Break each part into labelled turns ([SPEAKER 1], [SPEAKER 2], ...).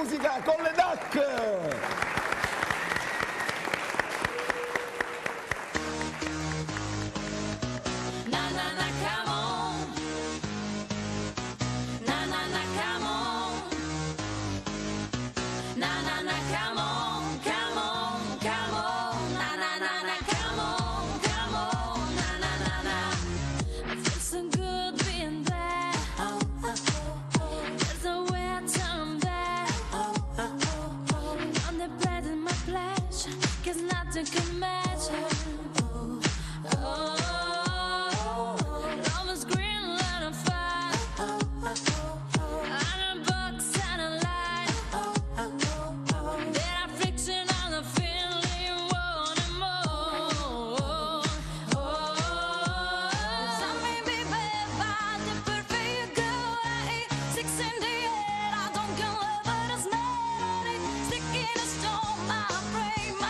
[SPEAKER 1] musica con le DAC.
[SPEAKER 2] Nothing can matter. Love is green, light on fire. I'm a box and a light. There are friction on the feeling, wanting more. Some may be bad, but the perfect good. 6 in the air, I don't get love, but it's melody. Stick in a storm, my brain, my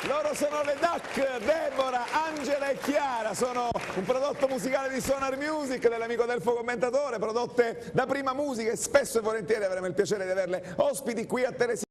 [SPEAKER 1] Loro sono le DAC, Deborah, Angela e Chiara, sono un prodotto musicale di Sonar Music dell'amico Delfo Commentatore, prodotte da Prima Musica e spesso e volentieri avremo il piacere di averle ospiti qui a Telesilla.